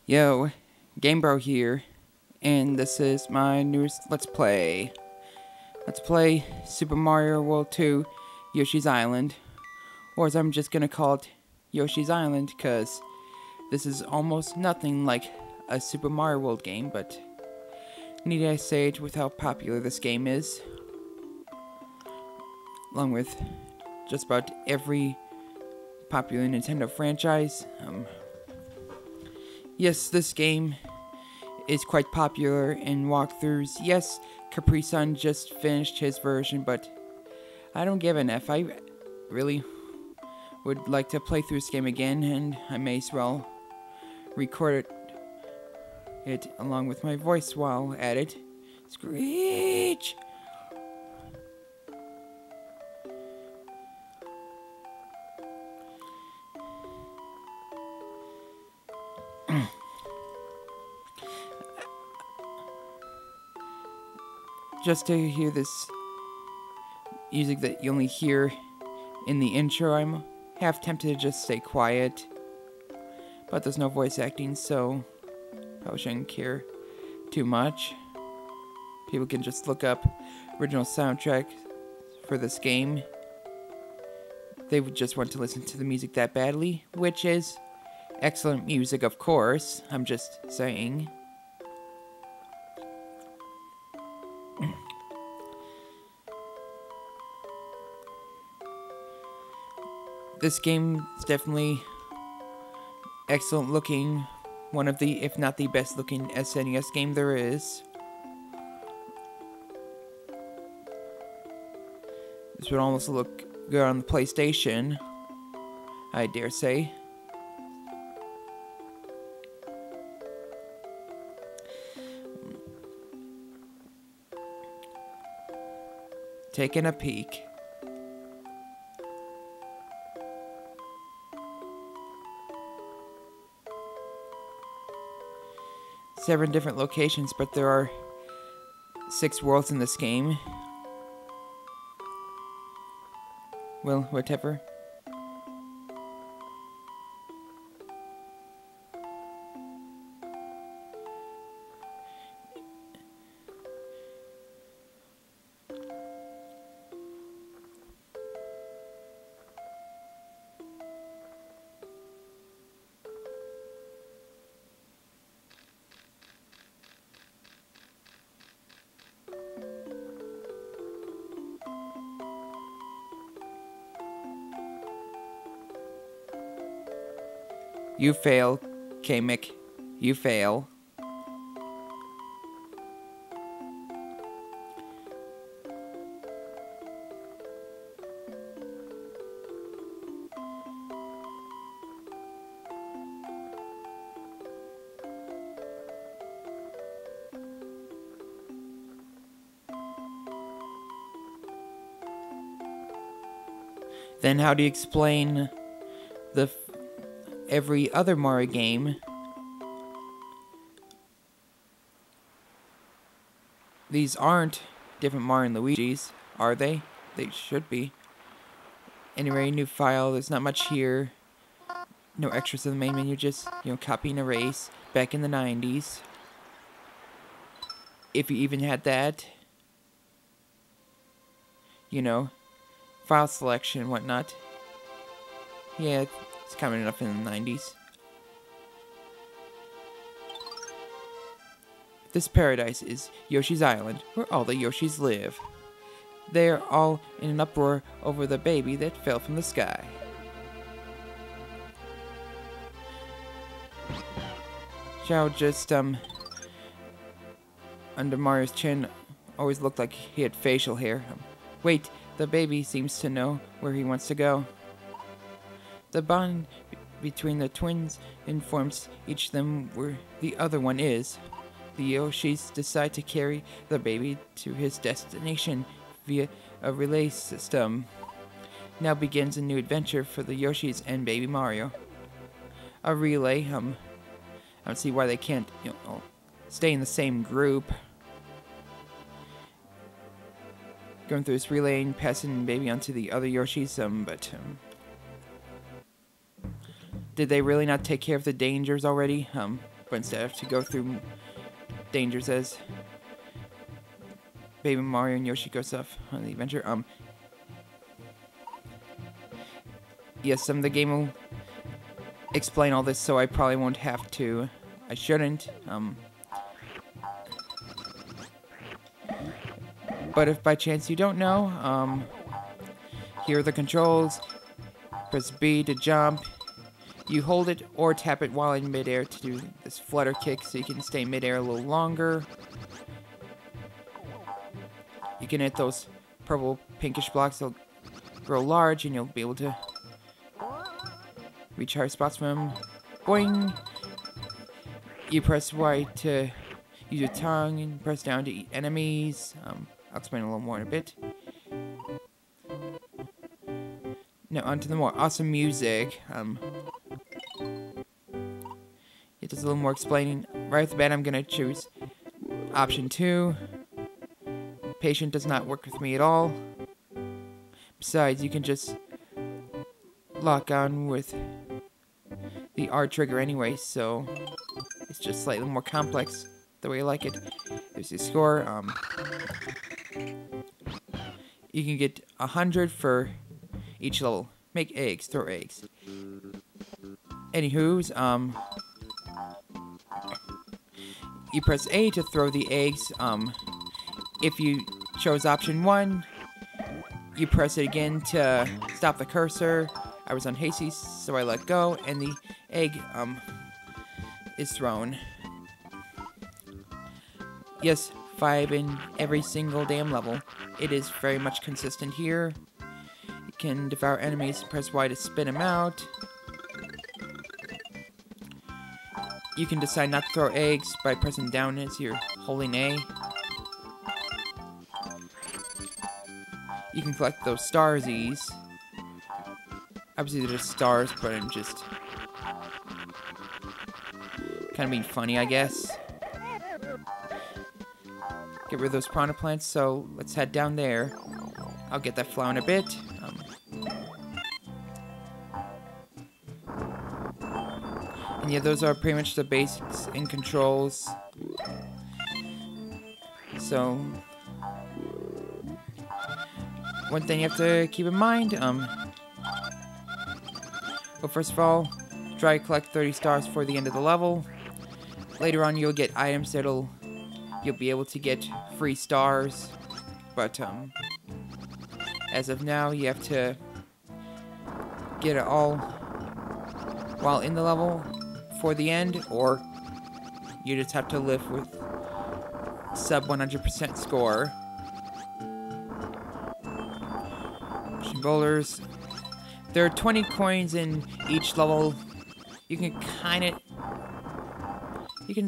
Yo, GameBro here, and this is my newest Let's Play. Let's play Super Mario World 2 Yoshi's Island, or as I'm just gonna call it, Yoshi's Island, because this is almost nothing like a Super Mario World game, but need I say it with how popular this game is, along with just about every popular Nintendo franchise. Yes, this game is quite popular in walkthroughs. Yes, Capri-san just finished his version, but I don't give an F. I really would like to play through this game again, and I may as well record it along with my voice while at it. Screech! Just to hear this music that you only hear in the intro, I'm half tempted to just stay quiet. But there's no voice acting, so probably shouldn't care too much. People can just look up original soundtrack for this game. They would just want to listen to the music that badly, which is excellent music, of course. I'm just saying. This game is definitely excellent looking. One of the, if not the best looking SNES game there is. This would almost look good on the PlayStation, I dare say. Taking a peek. 7 different locations, but there are 6 worlds in this game. Well, whatever. You fail, Kamek. You fail. Then how do you explain the every other Mario game? These aren't different Mario and Luigi's, are they? They should be. Anyway, new file, there's not much here. No extras in the main menu, just, copy and erase. Back in the 90s. If you even had that. File selection and whatnot. Yeah, it's common enough in the 90s. This paradise is Yoshi's Island, where all the Yoshis live. They are all in an uproar over the baby that fell from the sky. Xiao just, under Mario's chin, always looked like he had facial hair. Wait, the baby seems to know where he wants to go. The bond between the twins informs each of them where the other one is. The Yoshis decide to carry the baby to his destination via a relay system. Now begins a new adventure for the Yoshis and Baby Mario. A relay, I don't see why they can't, stay in the same group. Going through this relay and passing Baby onto the other Yoshis, but Did they really not take care of the dangers already? but instead have to go through dangers as Baby Mario and Yoshi goes off on the adventure. Yes, the game will explain all this, so I probably won't have to. I shouldn't. But if by chance you don't know, here are the controls. Press B to jump. You hold it or tap it while in midair to do this flutter kick so you can stay midair a little longer. You can hit those purple pinkish blocks, they'll grow large and you'll be able to reach higher spots from them. Boing! You press Y to use your tongue and press down to eat enemies. I'll explain a little more in a bit. Now onto the more awesome music. It does a little more explaining. Right off the bat, I'm gonna choose option 2. Patient does not work with me at all. Besides, you can just lock on with the R trigger anyway, so it's just slightly more complex the way I like it. There's your score. You can get 100 for each level. Make eggs, throw eggs. Anywho's, you press A to throw the eggs. If you chose option 1, you press it again to stop the cursor. I was on hasty, so I let go, and the egg, is thrown. Yes, 5 in every single damn level. It is very much consistent here. You can devour enemies, press Y to spin them out. You can decide not to throw eggs by pressing down as you're holding A. You can collect those starsies. Obviously they're just stars, but I'm just kind of being funny, I guess. Get rid of those piranha plants, so let's head down there. I'll get that flower in a bit. And yeah, those are pretty much the basics and controls. So, one thing you have to keep in mind, well, first of all, try to collect 30 stars for the end of the level. Later on, you'll get items that'll, you'll be able to get free stars, but, as of now, you have to get it all while in the level for the end, or you just have to live with sub 100% score. Pushing boulders. There are 20 coins in each level. You can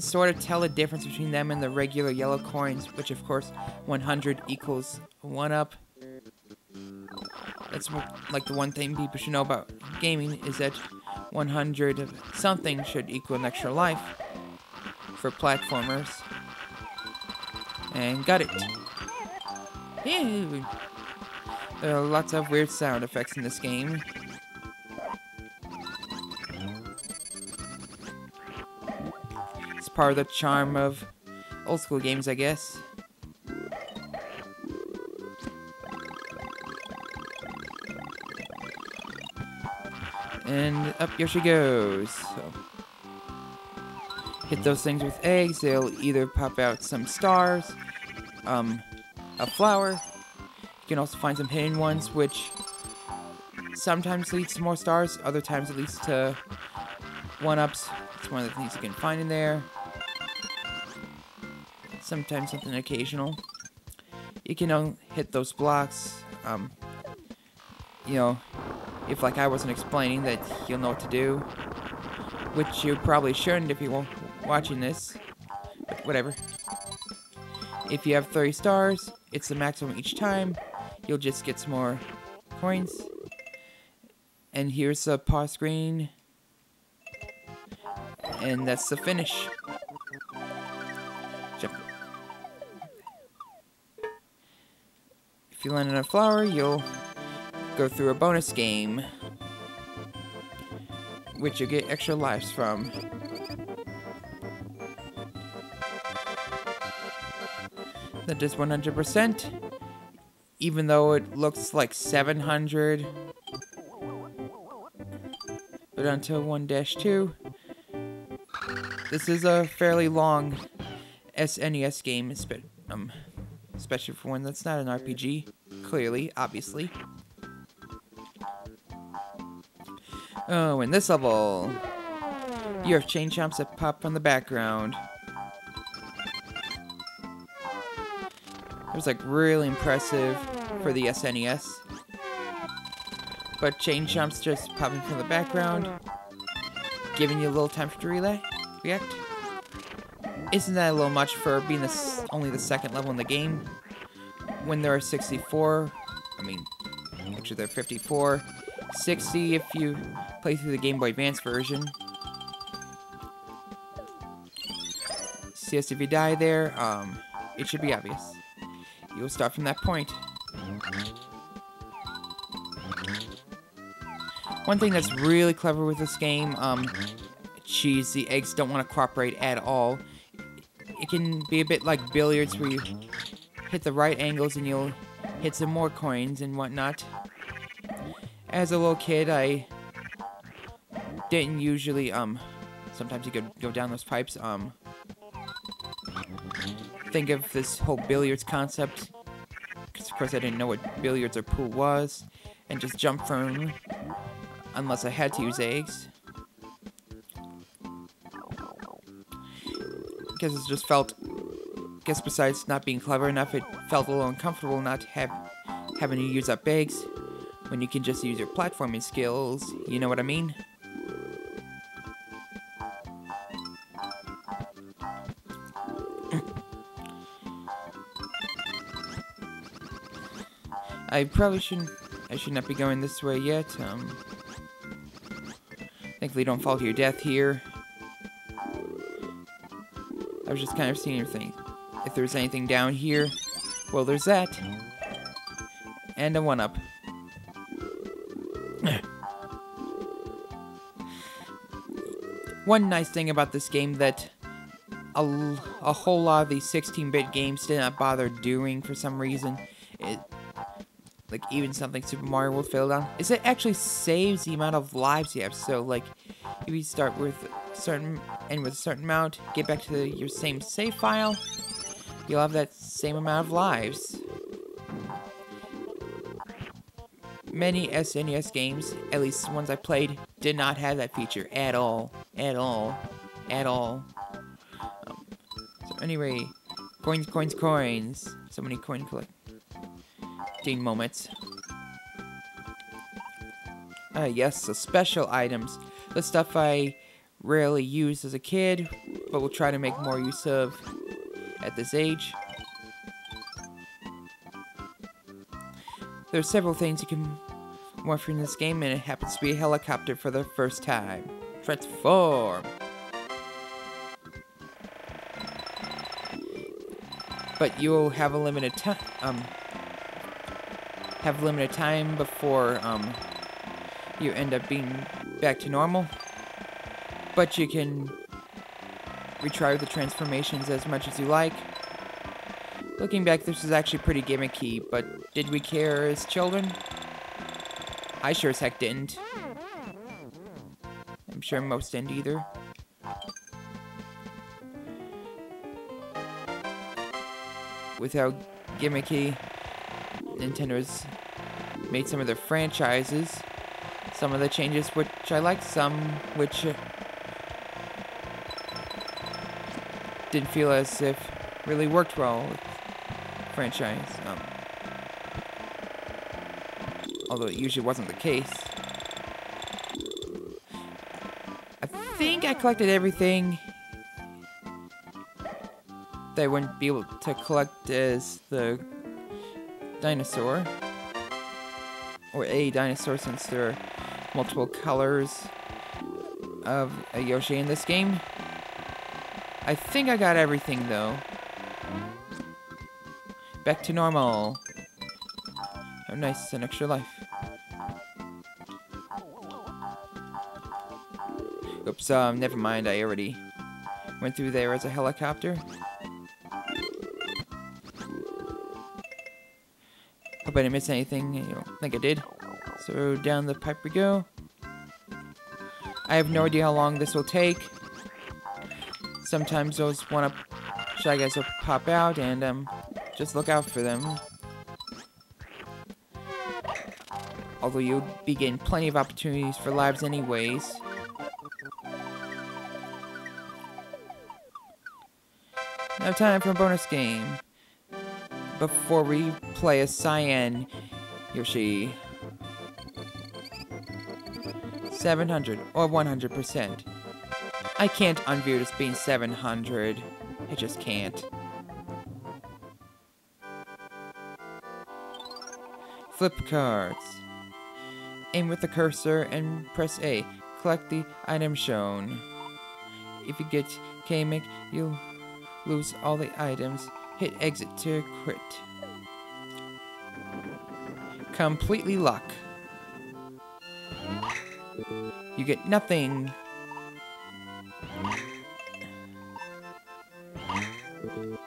sort of tell the difference between them and the regular yellow coins, which of course 100 equals 1-up. That's like the one thing people should know about gaming, is that 100 of something should equal an extra life for platformers. And got it. Ew. There are lots of weird sound effects in this game. It's part of the charm of old school games, I guess. And up Yoshi goes. So, hit those things with eggs. They'll either pop out some stars, a flower. You can also find some hidden ones, which sometimes leads to more stars. Other times it leads to 1-ups. It's one of the things you can find in there. Sometimes something occasional. You can hit those blocks. You know, if like I wasn't explaining that, you'll know what to do, which you probably shouldn't if you're watching this, but whatever. If you have 30 stars, it's the maximum each time. You'll just get some more coins. And here's the pause screen, and that's the finish. Jump. If you land on a flower, you'll go through a bonus game, which you get extra lives from. That is 100%. Even though it looks like 700. But until 1-2. This is a fairly long SNES game, especially for one that's not an RPG. Clearly, obviously. Oh, in this level, you have chain chomps that pop from the background. It was like really impressive for the SNES. But chain chomps just popping from the background, giving you a little time to react. Isn't that a little much for being only the second level in the game? When there are 64, actually there are 54, 60 if you play through the Game Boy Advance version. CS if you die there, it should be obvious. You'll start from that point. One thing that's really clever with this game, geez, the eggs don't want to cooperate at all. It can be a bit like billiards where you hit the right angles and you'll hit some more coins and whatnot. As a little kid, I didn't usually, sometimes you could go down those pipes, think of this whole billiards concept, because of course I didn't know what billiards or pool was, and just jump from, unless I had to use eggs. Because it just felt, besides not being clever enough, it felt a little uncomfortable not having to use up eggs when you can just use your platforming skills, you know what I mean? I should not be going this way yet. Thankfully don't fall to your death here. I was just kind of seeing if there's anything down here. Well, there's that. And a 1-up. One nice thing about this game that a whole lot of these 16-bit games did not bother doing for some reason, like even something Super Mario World failed on, is it actually saves the amount of lives you have. So like, if you start with a certain amount, get back to your same save file, you'll have that same amount of lives. Many SNES games, at least the ones I played, did not have that feature at all. At all. At all. So anyway, coins, coins, coins. So many coin collecting moments. Yes, so special items. The stuff I rarely used as a kid, but will try to make more use of at this age. There are several things you can morph in this game, and it happens to be a helicopter for the first time. Transform! But you'll have a limited time before you end up being back to normal. But you can retry the transformations as much as you like. Looking back, this is actually pretty gimmicky, but did we care as children? I sure as heck didn't. I'm sure most didn't either. With how gimmicky Nintendo's made some of their franchises, some of the changes which I liked, some which didn't feel as if really worked well with franchise. Although it usually wasn't the case. I think I collected everything that I wouldn't be able to collect as the dinosaur. Or a dinosaur, since there are multiple colors of a Yoshi in this game. I think I got everything though. Back to normal. Oh nice, an extra life. Oops, never mind, I already went through there as a helicopter. Hope I didn't miss anything. You don't think I did. So down the pipe we go. I have no idea how long this will take. Sometimes those Shy Guys will pop out, and just look out for them. Although you'll be getting plenty of opportunities for lives anyways. Now time for a bonus game. Before we play a cyan Yoshi. 700 or 100%. I can't unview this being 700. I just can't. Flip cards. Aim with the cursor and press A. Collect the item shown. If you get Kamek, you'll lose all the items. Hit exit to quit. Completely luck. You get nothing.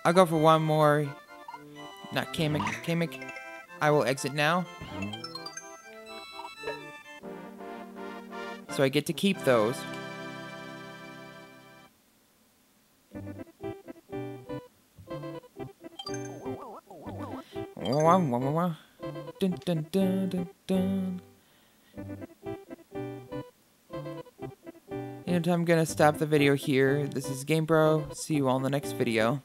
I'll go for one more. Not Kamek. Kamek. I will exit now. So I get to keep those. Dun, dun, dun, dun, dun. And I'm gonna stop the video here. This is GameBro. See you all in the next video.